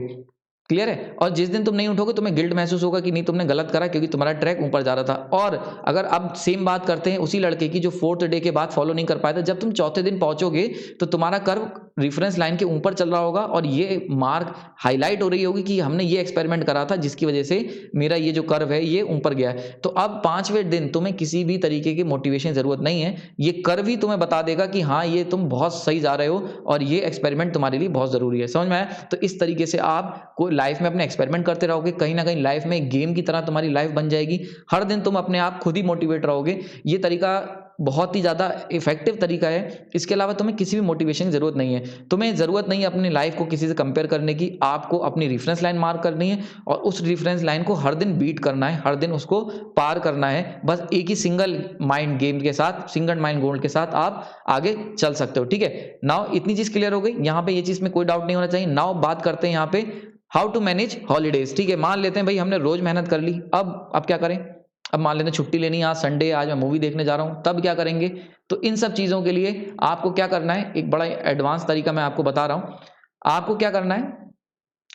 क्लियर है। और जिस दिन तुम नहीं उठोगे तुम्हें गिल्ट महसूस होगा कि नहीं तुमने गलत करा, क्योंकि तुम्हारा ट्रैक ऊपर जा रहा था। और अगर अब सेम बात करते हैं उसी लड़के की जो 4th डे के बाद फॉलो नहीं कर पाया था, जब तुम चौथे दिन पहुंचोगे तो तुम्हारा कर्व रेफरेंस लाइन के ऊपर चल रहा होगा और ये मार्क हाईलाइट हो रही होगी कि हमने ये एक्सपेरिमेंट करा था जिसकी वजह से मेरा ये जो कर्व है ये ऊपर गया है। तो अब 5वें दिन तुम्हें किसी भी तरीके की मोटिवेशन की जरूरत नहीं है, ये कर्व ही तुम्हें बता देगा कि हाँ ये तुम बहुत सही जा रहे हो और ये एक्सपेरिमेंट तुम्हारे लिए बहुत जरूरी है। समझ में आया? तो इस तरीके से आप कोई लाइफ में अपने एक्सपेरिमेंट करते रहोगे, कहीं ना कहीं लाइफ में एक गेम की तरह तुम्हारी लाइफ बन जाएगी। हर दिन तुम अपने आप खुद ही मोटिवेट रहोगे। ये तरीका बहुत ही ज़्यादा इफेक्टिव तरीका है। इसके अलावा तुम्हें किसी भी मोटिवेशन की जरूरत नहीं है। तुम्हें ज़रूरत नहीं है अपनी लाइफ को किसी से कंपेयर करने की। आपको अपनी रेफरेंस लाइन मार्क करनी है और उस रेफरेंस लाइन को हर दिन बीट करना है, हर दिन उसको पार करना है। बस एक ही सिंगल माइंड गेम के साथ, सिंगल माइंड गोल के साथ आप आगे चल सकते हो। ठीक है, नाउ इतनी चीज़ क्लियर हो गई। यहाँ पे ये चीज़ में कोई डाउट नहीं होना चाहिए। नाउ बात करते हैं यहाँ पे हाउ टू मैनेज हॉलीडेज। ठीक है, मान लेते हैं भाई हमने रोज मेहनत कर ली, अब क्या करें। अब मान लेते हैं छुट्टी लेनी है, आज संडे, आज मैं मूवी देखने जा रहा हूं, तब क्या करेंगे। तो इन सब चीजों के लिए आपको क्या करना है, एक बड़ा एडवांस तरीका मैं आपको बता रहा हूं। आपको क्या करना है,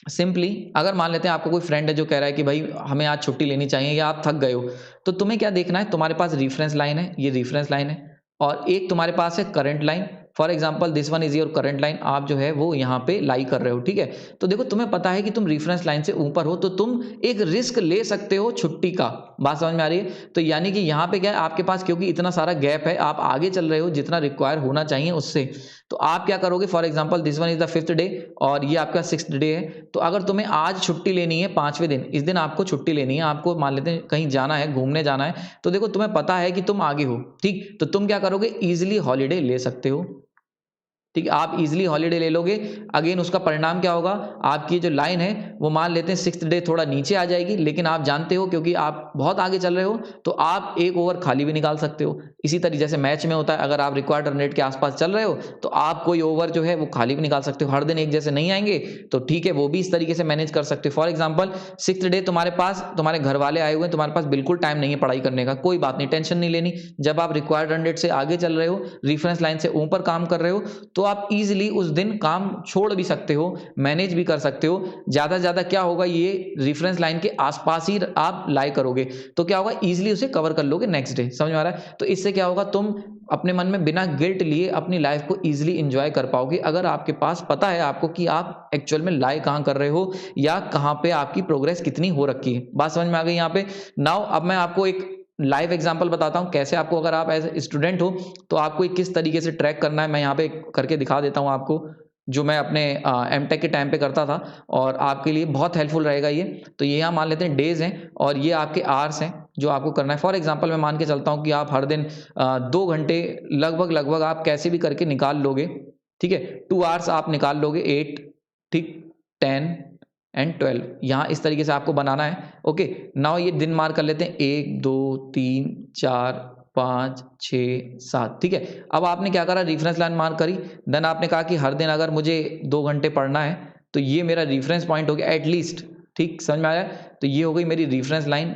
सिंपली अगर मान लेते हैं आपको कोई फ्रेंड है जो कह रहा है कि भाई हमें आज छुट्टी लेनी चाहिए या आप थक गए हो, तो तुम्हें क्या देखना है, तुम्हारे पास रेफरेंस लाइन है, ये रेफरेंस लाइन है, और एक तुम्हारे पास है current line. For example this one is your current line, आप जो है वो यहाँ पे लाई कर रहे हो। ठीक है, तो देखो तुम्हें पता है कि तुम रेफरेंस लाइन से ऊपर हो, तो तुम एक रिस्क ले सकते हो छुट्टी का। बात समझ में आ रही है? तो यानी कि यहाँ पे क्या है, आपके पास क्योंकि इतना सारा गैप है, आप आगे चल रहे हो जितना रिक्वायर होना चाहिए उससे, तो आप क्या करोगे, for example this one is the 5th day और ये आपका 6th डे है। तो अगर तुम्हें आज छुट्टी लेनी है 5वें दिन, इस दिन आपको छुट्टी लेनी है, आपको मान लेते हैं कहीं जाना है, घूमने जाना है, तो देखो तुम्हें पता है कि तुम आगे हो, ठीक, तो तुम क्या करोगे, इजिली हॉलीडे ले सकते हो। ठीक है, आप इजीली हॉलीडे ले लोगे। अगेन उसका परिणाम क्या होगा, आपकी जो लाइन है वो मान लेते हैं 6th डे थोड़ा नीचे आ जाएगी, लेकिन आप जानते हो क्योंकि आप बहुत आगे चल रहे हो तो आप एक ओवर खाली भी निकाल सकते हो। इसी तरीके जैसे मैच में होता है, अगर आप रिक्वायर्ड रन रेट के आसपास चल रहे हो तो आप कोई ओवर जो है वो खाली भी निकाल सकते हो। हर दिन एक जैसे नहीं आएंगे तो ठीक है, वो भी इस तरीके से मैनेज कर सकते हो। फॉर एग्जाम्पल 6th डे तुम्हारे पास तुम्हारे घर वाले आए हुए हैं, तुम्हारे पास बिल्कुल टाइम नहीं है पढ़ाई करने का, कोई बात नहीं, टेंशन नहीं लेनी। जब आप रिक्वायर्ड रन रेट से आगे चल रहे हो, रेफरेंस लाइन से ऊपर काम कर रहे हो, तो आप इजिली उस दिन काम छोड़ भी सकते हो, मैनेज भी कर सकते हो। ज्यादा से ज्यादा क्या होगा, ये रेफरेंस लाइन के आसपास ही आप लाई करोगे तो क्या होगा, इजिली उसे कवर कर लोगे नेक्स्ट डे। समझ में आ रहा है? तो इससे क्या होगा, तुम अपने मन में बिना गिल्ट लिए अपनी लाइफ को इजिली एंजॉय कर पाओगे, अगर आपके पास पता है आपको कि आप एक्चुअल में लाई कहां कर रहे हो या कहां पे आपकी प्रोग्रेस कितनी हो रखी है। बात समझ में आ गई यहाँ पे? नाउ अब मैं आपको एक लाइव एग्जांपल बताता हूं कैसे आपको, अगर आप एज स्टूडेंट हो तो आपको किस तरीके से ट्रैक करना है, मैं यहाँ पे करके दिखा देता हूं आपको। जो मैं अपने एमटेक के टाइम पे करता था, और आपके लिए बहुत हेल्पफुल रहेगा ये। तो ये यहाँ मान लेते हैं डेज हैं और ये आपके आवर्स हैं जो आपको करना है। फॉर एग्जांपल मैं मान के चलता हूँ कि आप हर दिन 2 घंटे लगभग आप कैसे भी करके निकाल लोगे, ठीक है? 2 आवर्स आप निकाल लोगे, 8, ठीक, 10 एंड 12, यहाँ इस तरीके से आपको बनाना है। ओके, नाउ ये दिन मार्क कर लेते हैं, 1, 2, 3, 4, 5, 6, 7, ठीक है? अब आपने क्या करा, रेफरेंस लाइन मार्क करी, देन आपने कहा कि हर दिन अगर मुझे 2 घंटे पढ़ना है तो ये मेरा रेफरेंस पॉइंट हो गया एटलीस्ट, ठीक, समझ में आया? तो ये हो गई मेरी reference line,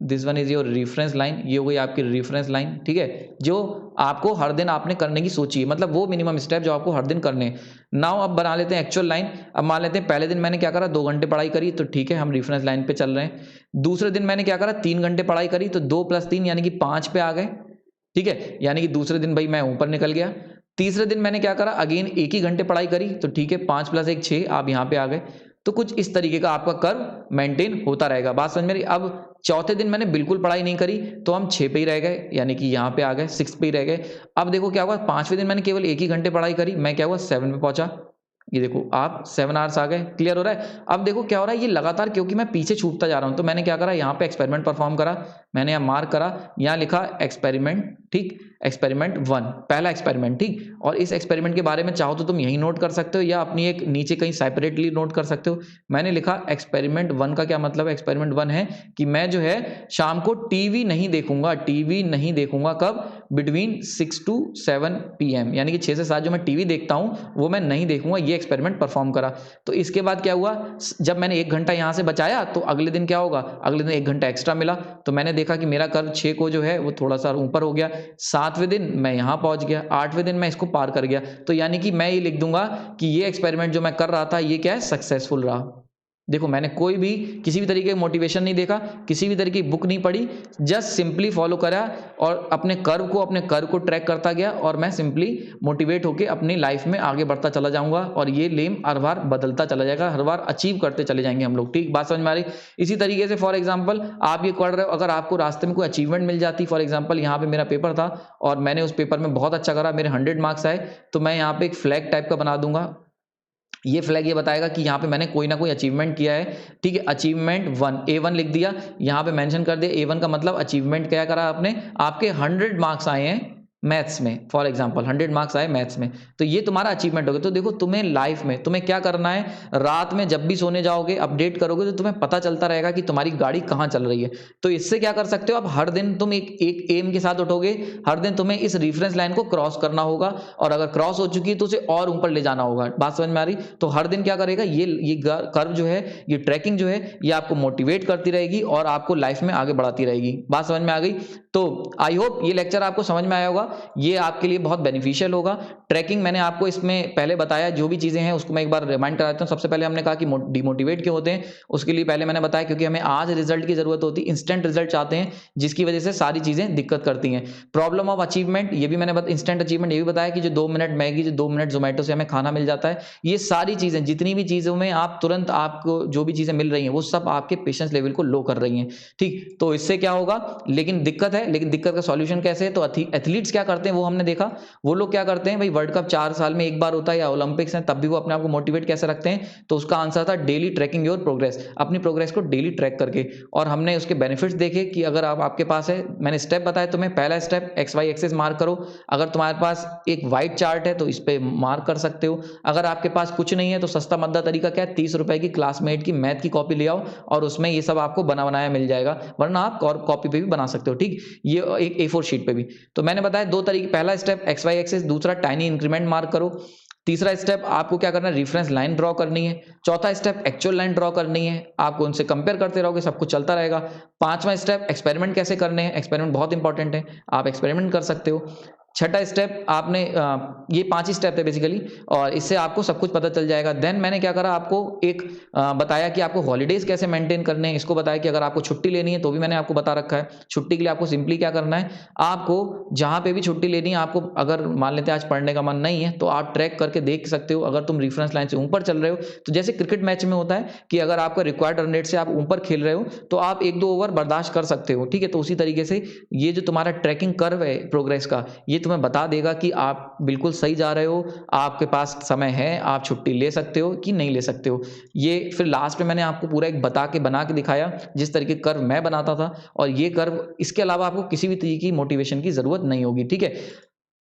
this one is your reference line, ये हो गई आपकी रेफरेंस लाइन, ठीक है? जो आपको हर दिन आपने करने की सोची है, मतलब वो मिनिमम स्टेप जो आपको हर दिन करने हैं। नाउ अब बना लेते हैं एक्चुअल लाइन। अब मान लेते हैं पहले दिन मैंने क्या करा, 2 घंटे पढ़ाई करी, तो ठीक है, हम रेफरेंस लाइन पे चल रहे हैं। दूसरे दिन मैंने क्या करा, 3 घंटे पढ़ाई करी, तो 2 + 3 यानी कि 5 पे आ गए, ठीक है? यानी कि दूसरे दिन भाई मैं ऊपर निकल गया। तीसरे दिन मैंने क्या करा, अगेन 1 ही घंटे पढ़ाई करी, तो ठीक है, 5 + 1 6, आप यहाँ पे आ गए। तो कुछ इस तरीके का आपका कर्व मेंटेन होता रहेगा। बात समझ में रही? अब चौथे दिन मैंने बिल्कुल पढ़ाई नहीं करी, तो हम 6 पे ही रह गए, यानी कि यहाँ पे आ गए, 6 पे ही रह गए। अब देखो क्या हुआ, 5वें दिन मैंने केवल 1 ही घंटे पढ़ाई करी, मैं क्या हुआ, 7 पे पहुंचा। ये देखो आप 7 आवर्स आ गए, क्लियर हो रहा है? अब देखो क्या हो रहा है, ये लगातार क्योंकि मैं पीछे छूटता जा रहा हूं, तो मैंने क्या करा, यहाँ पे एक्सपेरिमेंट परफॉर्म करा, मैंने यहाँ मार्क करा, यहाँ लिखा एक्सपेरिमेंट, ठीक, एक्सपेरिमेंट 1, पहला एक्सपेरिमेंट, ठीक। और इस एक्सपेरिमेंट के बारे में चाहो तो तुम यही नोट कर सकते हो या अपनी एक नीचे कहीं सेपरेटली नोट कर सकते हो। मैंने लिखा एक्सपेरिमेंट 1 का क्या मतलब है, एक्सपेरिमेंट 1 है कि मैं जो है शाम को टीवी नहीं देखूंगा, टीवी नहीं देखूंगा, कब, बिटवीन 6 to 7 PM, यानी कि 6 से 7 जो मैं टीवी देखता हूं वो मैं नहीं देखूंगा। ये एक्सपेरिमेंट परफॉर्म करा। तो इसके बाद क्या हुआ, जब मैंने 1 घंटा यहां से बचाया तो अगले दिन क्या होगा, अगले दिन 1 घंटा एक्स्ट्रा मिला, तो मैंने देखा कि मेरा कर्व 6 को जो है वो थोड़ा सा ऊपर हो गया। 7वें दिन मैं यहां पहुंच गया, 8वें दिन मैं इसको पार कर गया। तो यानी कि मैं ये लिख दूंगा कि ये एक्सपेरिमेंट जो मैं कर रहा था ये क्या है, सक्सेसफुल रहा। देखो मैंने कोई भी किसी भी तरीके का मोटिवेशन नहीं देखा, किसी भी तरीके की बुक नहीं पढ़ी, जस्ट सिंपली फॉलो करा और अपने कर्व को ट्रैक करता गया, और मैं सिंपली मोटिवेट होकर अपनी लाइफ में आगे बढ़ता चला जाऊंगा, और ये लेम हर बार बदलता चला जाएगा, हर बार अचीव करते चले जाएंगे हम लोग। ठीक, बात समझ में आ रही? इसी तरीके से फॉर एग्जाम्पल आप ये कर रहे हो, अगर आपको रास्ते में कोई अचीवमेंट मिल जाती, फॉर एग्जाम्पल यहाँ पे मेरा पेपर था और मैंने उस पेपर में बहुत अच्छा करा, मेरे 100 मार्क्स आए, तो मैं यहाँ पे एक फ्लैग टाइप का बना दूंगा। ये फ्लैग ये बताएगा कि यहाँ पे मैंने कोई ना कोई अचीवमेंट किया है। ठीक है, अचीवमेंट 1, A1 लिख दिया, यहाँ पे मेंशन कर दिया A1 का मतलब अचीवमेंट क्या करा आपने, आपके 100 मार्क्स आए हैं मैथ्स में, फॉर एग्जांपल 100 मार्क्स आए मैथ्स में, तो ये तुम्हारा अचीवमेंट हो गया। तो देखो तुम्हें लाइफ में तुम्हें क्या करना है, रात में जब भी सोने जाओगे अपडेट करोगे तो तुम्हें पता चलता रहेगा कि तुम्हारी गाड़ी कहाँ चल रही है। तो इससे क्या कर सकते हो, अब हर दिन तुम एक एम के साथ उठोगे, हर दिन तुम्हें इस रेफरेंस लाइन को क्रॉस करना होगा, और अगर क्रॉस हो चुकी है तो उसे और ऊपर ले जाना होगा। बात समझ में आ रही? तो हर दिन क्या करेगा, ये कर्व जो है, ये ट्रैकिंग जो है, ये आपको मोटिवेट करती रहेगी और आपको लाइफ में आगे बढ़ाती रहेगी। बात समझ में आ गई? तो आई होप ये लेक्चर आपको समझ में आया होगा, ये आपके लिए बहुत बेनिफिशियल होगा। ट्रैकिंग मैंने आपको इसमें पहले बताया, जो भी चीजें हैं उसको मैं एक बार रिमाइंड करा देता हूं। सबसे पहले हमने कहा कि डिमोटिवेट क्यों होते हैं, उसके लिए पहले मैंने बताया क्योंकि हमें आज रिजल्ट की जरूरत होती है, इंस्टेंट रिजल्ट चाहते हैं, जिसकी वजह से सारी चीजें दिक्कत करती हैं। प्रॉब्लम ऑफ अचीवमेंट, ये भी मैंने इंस्टेंट अचीवमेंट ये भी बताया कि जो 2 मिनट मैगी, जो 2 मिनट जोमेटो से हमें खाना मिल जाता है, ये सारी चीजें, जितनी भी चीजों में आप तुरंत आपको जो भी चीजें मिल रही हैं वो सब आपके पेशेंस लेवल को लो कर रही हैं। ठीक, तो इससे क्या होगा, लेकिन दिक्कत है, लेकिन दिक्कत का सॉल्यूशन कैसे है, तो एथलीट्स क्या करते हैं वो हमने देखा। वो लोग क्या करते हैं भाई, वर्ल्ड कप 4 साल में एक बार होता है या ओलंपिक्स है, तब भी वो अपने आप को मोटिवेट कैसे रखते हैं, तो उसका आंसर था डेली ट्रैकिंग योर प्रोग्रेस, अपनी प्रोग्रेस को डेली ट्रैक करके। और हमने उसके बेनिफिट्स देखे कि अगर आपके पास है, मैंने स्टेप बताया तुम्हें, पहला स्टेप XY एक्सिस मार्क करो, अगर तुम्हारे पास एक वाइट चार्ट है तो इस पे मार्क कर सकते हो। अगर आपके पास कुछ नहीं है तो सस्ता मद्दा तरीका क्या है, 30 रुपए की क्लासमेट की मैथ की कॉपी ले आओ और उसमें ये सब आपको बना बनाया मिल जाएगा, वरना आप कॉपी पे भी बना सकते हो। ठीक, ये एक A4 शीट पे भी। तो मैंने बताया 2 तरीके, पहला स्टेप XY एक्सिस, दूसरा टाइनी इंक्रीमेंट मार्क करो। तीसरा स्टेप आपको क्या करना है, रेफरेंस लाइन ड्रॉ करनी है। चौथा स्टेप एक्चुअल लाइन ड्रॉ करनी है, आपको उनसे कंपेयर करते रहोगे, सब कुछ चलता रहेगा। पांचवा स्टेप एक्सपेरिमेंट कैसे करने हैं, एक्सपेरिमेंट बहुत इंपॉर्टेंट है, आप एक्सपेरिमेंट कर सकते हो। छठा स्टेप आपने ये 5 ही स्टेप है बेसिकली, और इससे आपको सब कुछ पता चल जाएगा। देन मैंने क्या करा, आपको एक बताया कि आपको हॉलीडेज कैसे मेंटेन करने हैं, इसको बताया कि अगर आपको छुट्टी लेनी है तो भी मैंने आपको बता रखा है। छुट्टी के लिए आपको सिंपली क्या करना है, आपको जहां पे भी छुट्टी लेनी है, आपको अगर मान लेते हैं आज पढ़ने का मन नहीं है तो आप ट्रैक करके देख सकते हो, अगर तुम रेफरेंस लाइन से ऊपर चल रहे हो, तो जैसे क्रिकेट मैच में होता है कि अगर आपका रिक्वायर्ड रन रेट से आप ऊपर खेल रहे हो तो आप 1-2 ओवर बर्दाश्त कर सकते हो। ठीक है, तो उसी तरीके से ये जो तुम्हारा ट्रैकिंग कर्व है प्रोग्रेस का, ये तुम्हें बता देगा कि आप बिल्कुल सही जा रहे हो, आपके पास समय है, आप छुट्टी ले सकते हो कि नहीं ले सकते हो। ये फिर लास्ट में मैंने आपको पूरा एक बना के दिखाया, जिस तरीके कर्व मैं बनाता था, और ये कर्व, इसके अलावा आपको किसी भी तरीके की मोटिवेशन की ज़रूरत नहीं होगी, ठीक है?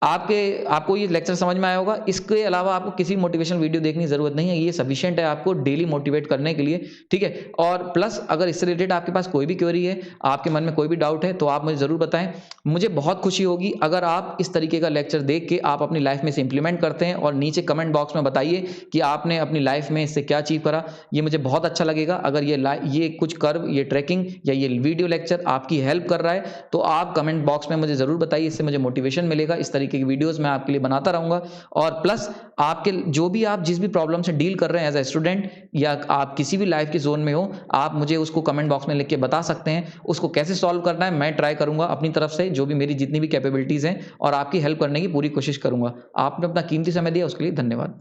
आपको ये लेक्चर समझ में आया होगा। इसके अलावा आपको किसी मोटिवेशनल वीडियो देखने की ज़रूरत नहीं है। ये सफिशिएंट है आपको डेली मोटिवेट करने के लिए, ठीक है? और प्लस अगर इससे रिलेटेड आपके पास कोई भी क्वेरी है, आपके मन में कोई भी डाउट है, तो आप मुझे ज़रूर बताएँ। मुझे बहुत खुशी होगी अगर आप इस तरीके का लेक्चर देख के आप अपनी लाइफ़ में इसे इम्प्लीमेंट करते हैं, और नीचे कमेंट बॉक्स में बताइए कि आपने अपनी लाइफ़ में इससे क्या अचीव करा। ये मुझे बहुत अच्छा लगेगा अगर ये कुछ कर्व, ये ट्रैकिंग या ये वीडियो लेक्चर आपकी हेल्प कर रहा है, तो आप कमेंट बॉक्स में मुझे ज़रूर बताइए। इससे मुझे मोटिवेशन मिलेगा। इस तरीके की वीडियोज़ मैं आपके लिए बनाता रहूँगा, और प्लस आपके जो भी आप जिस भी प्रॉब्लम से डील कर रहे हैं एज़ अ स्टूडेंट, या आप किसी भी लाइफ़ के ज़ोन में हो, आप मुझे उसको कमेंट बॉक्स में लिख के बता सकते हैं। उसको कैसे सॉल्व करना है, मैं ट्राई करूँगा अपनी तरफ से, जो भी मेरी जितनी भी कैपेबिलिटीज़ हैं, और आपकी हेल्प करने की पूरी कोशिश करूँगा। आपने अपना कीमती समय दिया, उसके लिए धन्यवाद।